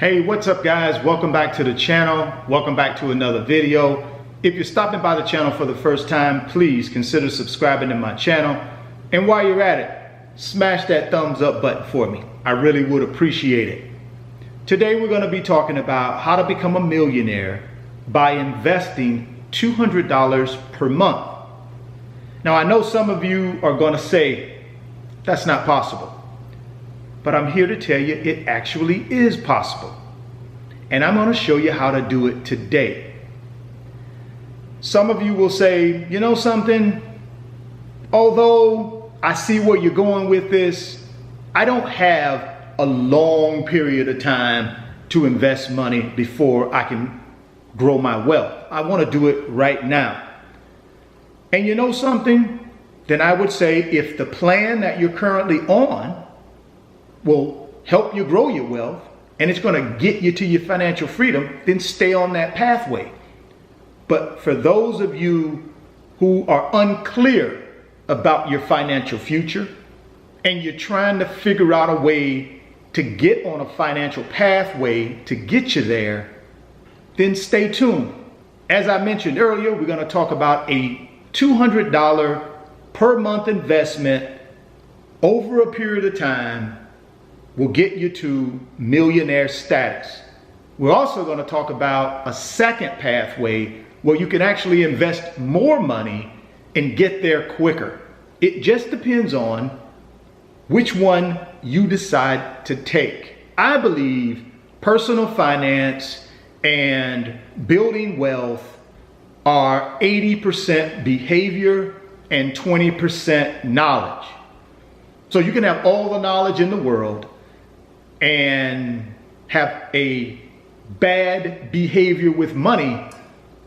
Hey, what's up guys? Welcome back to the channel. Welcome back to another video. If you're stopping by the channel for the first time, please consider subscribing to my channel. And while you're at it, smash that thumbs up button for me. I really would appreciate it. Today we're going to be talking about how to become a millionaire by investing $200 per month. Now I know some of you are going to say, that's not possible. But I'm here to tell you it actually is possible. And I'm going to show you how to do it today. Some of you will say, you know something? Although I see where you're going with this, I don't have a long period of time to invest money before I can grow my wealth. I want to do it right now. And you know something? Then I would say if the plan that you're currently on will help you grow your wealth and it's going to get you to your financial freedom, then stay on that pathway. But for those of you who are unclear about your financial future and you're trying to figure out a way to get on a financial pathway to get you there, then stay tuned. As I mentioned earlier, we're going to talk about a $200 per month investment over a period of time will get you to millionaire status. We're also going to talk about a second pathway where you can actually invest more money and get there quicker. It just depends on which one you decide to take. I believe personal finance and building wealth are 80% behavior and 20% knowledge. So you can have all the knowledge in the world and have a bad behavior with money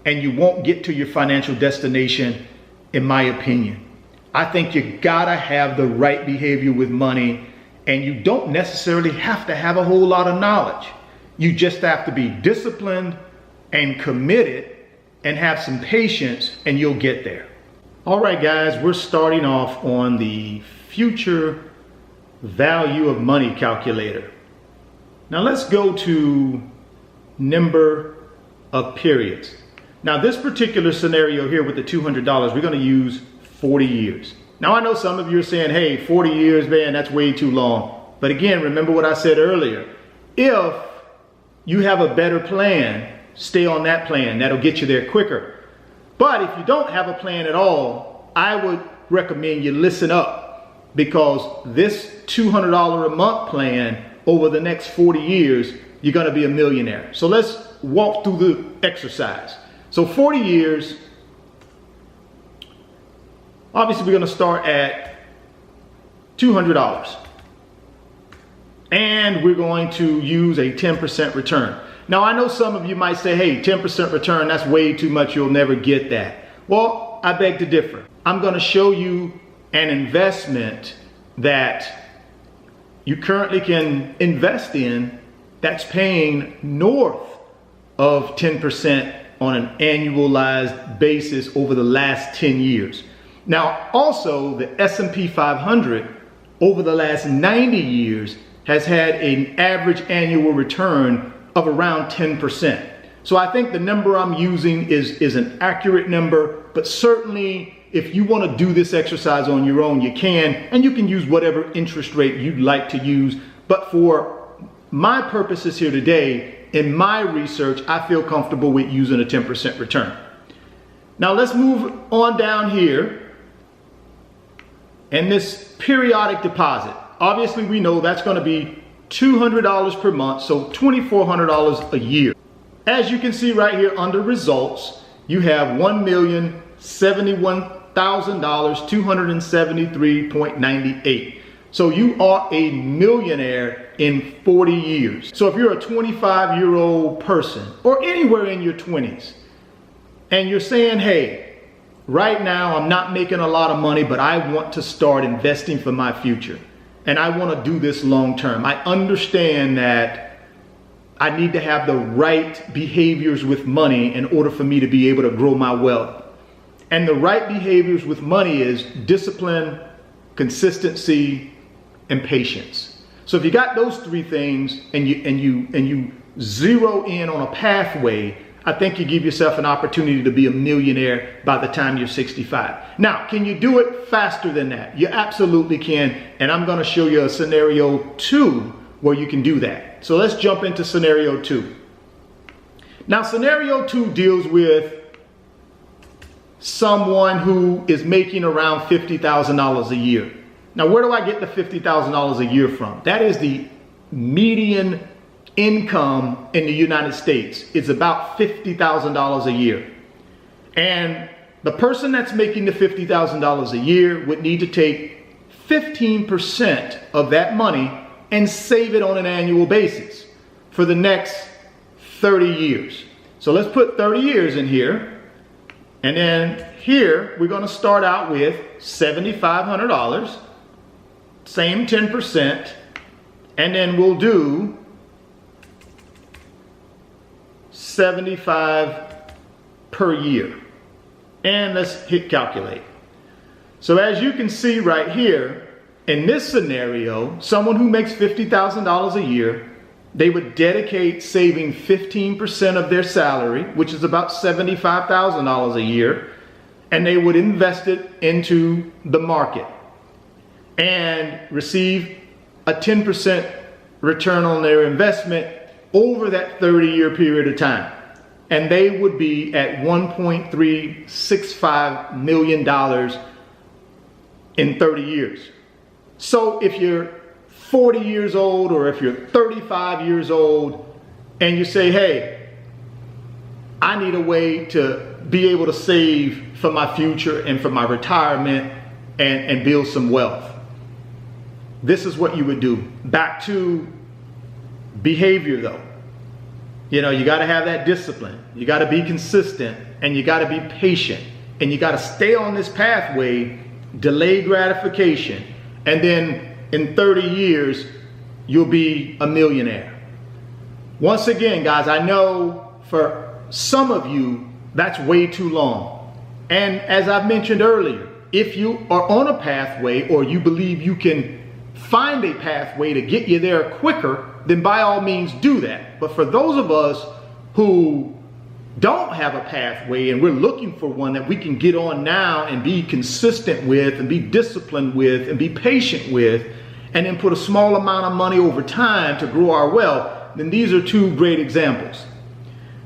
and you won't get to your financial destination, in my opinion. I think you gotta have the right behavior with money, and you don't necessarily have to have a whole lot of knowledge. You just have to be disciplined and committed and have some patience and you'll get there. All right guys, we're starting off on the future value of money calculator. Now let's go to number of periods. Now this particular scenario here with the $200, we're going to use 40 years. Now I know some of you are saying, hey, 40 years, man, that's way too long. But again, remember what I said earlier. If you have a better plan, stay on that plan. That'll get you there quicker. But if you don't have a plan at all, I would recommend you listen up, because this $200 a month plan over the next 40 years, you're going to be a millionaire. So let's walk through the exercise. So 40 years, obviously we're going to start at $200. And we're going to use a 10% return. Now I know some of you might say, hey, 10% return, that's way too much, you'll never get that. Well, I beg to differ. I'm going to show you an investment that you currently can invest in that's paying north of 10% on an annualized basis over the last 10 years. Now, also the S&P 500 over the last 90 years has had an average annual return of around 10%. So I think the number I'm using is an accurate number, but certainly if you want to do this exercise on your own, you can, and you can use whatever interest rate you'd like to use. But for my purposes here today, in my research, I feel comfortable with using a 10% return. Now let's move on down here. And this periodic deposit, obviously we know that's going to be $200 per month, so $2,400 a year. As you can see right here under results, you have $1,071,273.98. So you are a millionaire in 40 years. So if you're a 25-year-old person or anywhere in your 20s and you're saying, hey, right now I'm not making a lot of money, but I want to start investing for my future and I want to do this long term. I understand that I need to have the right behaviors with money in order for me to be able to grow my wealth. And the right behaviors with money is discipline, consistency, and patience. So if you got those three things and you zero in on a pathway, I think you give yourself an opportunity to be a millionaire by the time you're 65. Now, can you do it faster than that? You absolutely can. And I'm going to show you a scenario 2 where you can do that. So let's jump into scenario 2. Now, scenario 2 deals with someone who is making around $50,000 a year. Now, where do I get the $50,000 a year from? That is the median income in the United States. It's about $50,000 a year. And the person that's making the $50,000 a year would need to take 15% of that money and save it on an annual basis for the next 30 years. So let's put 30 years in here. And then here, we're going to start out with $7,500, same 10%, and then we'll do 75 per year. And let's hit calculate. So as you can see right here, in this scenario, someone who makes $50,000 a year, they would dedicate saving 15% of their salary, which is about $75,000 a year, and they would invest it into the market and receive a 10% return on their investment over that 30-year period of time. And they would be at $1.365 million in 30 years. So if you're 40 years old or if you're 35 years old and you say, hey, I need a way to be able to save for my future and for my retirement and build some wealth, this is what you would do. Back to behavior though. You know, you got to have that discipline. You got to be consistent and you got to be patient and you got to stay on this pathway, delay gratification, and then in 30 years, you'll be a millionaire. Once again, guys, I know for some of you, that's way too long. And as I've mentioned earlier, if you are on a pathway or you believe you can find a pathway to get you there quicker, then by all means do that. But for those of us who don't have a pathway and we're looking for one that we can get on now and be consistent with and be disciplined with and be patient with and then put a small amount of money over time to grow our wealth, then these are two great examples.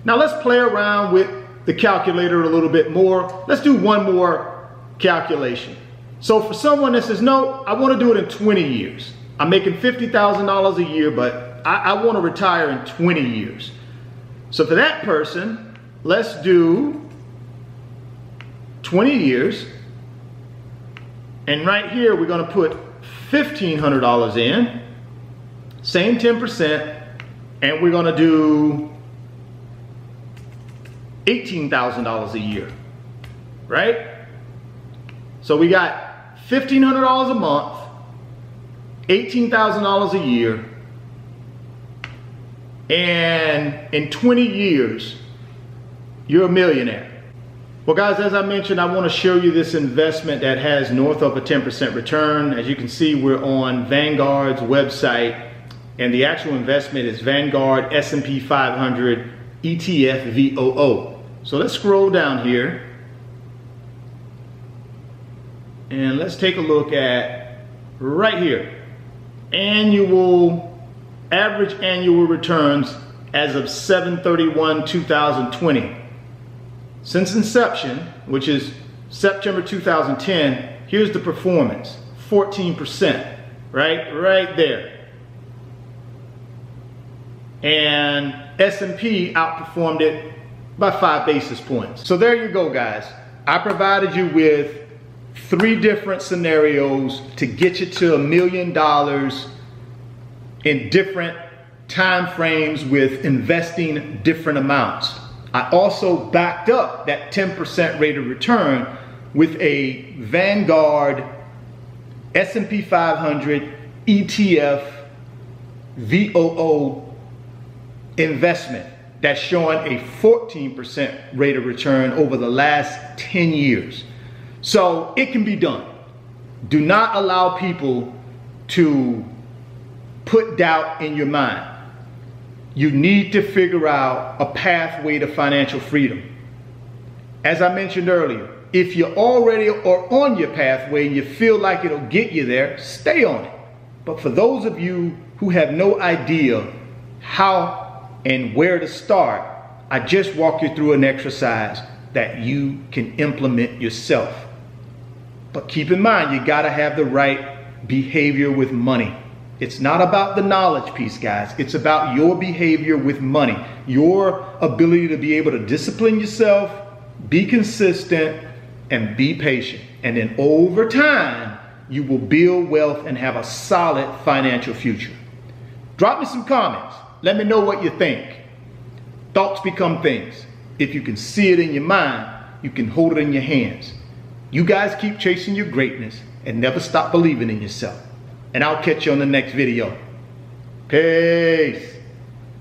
Now let's play around with the calculator a little bit more. Let's do one more calculation. So for someone that says, no, I want to do it in 20 years. I'm making $50,000 a year, but I want to retire in 20 years. So for that person, let's do 20 years. And right here, we're going to put $1,500 in, same 10%, and we're going to do $18,000 a year, right? So we got $1,500 a month, $18,000 a year, and in 20 years, you're a millionaire. Well guys, as I mentioned, I want to show you this investment that has north of a 10% return. As you can see, we're on Vanguard's website, and the actual investment is Vanguard S&P 500 ETF VOO. So let's scroll down here. And let's take a look at right here. Average annual returns as of 7/31/2020. Since inception, which is September 2010, here's the performance, 14%, right there. And S&P outperformed it by 5 basis points. So there you go, guys. I provided you with 3 different scenarios to get you to $1 million in different time frames with investing different amounts. I also backed up that 10% rate of return with a Vanguard S&P 500 ETF VOO investment that's showing a 14% rate of return over the last 10 years. So it can be done. Do not allow people to put doubt in your mind. you need to figure out a pathway to financial freedom. As I mentioned earlier, if you already are on your pathway and you feel like it'll get you there, stay on it. But for those of you who have no idea how and where to start, I just walk you through an exercise that you can implement yourself. But keep in mind, you gotta have the right behavior with money. It's not about the knowledge piece, guys. It's about your behavior with money, your ability to be able to discipline yourself, be consistent, and be patient. And then over time, you will build wealth and have a solid financial future. Drop me some comments. Let me know what you think. Thoughts become things. If you can see it in your mind, you can hold it in your hands. You guys keep chasing your greatness and never stop believing in yourself. And I'll catch you on the next video. Peace.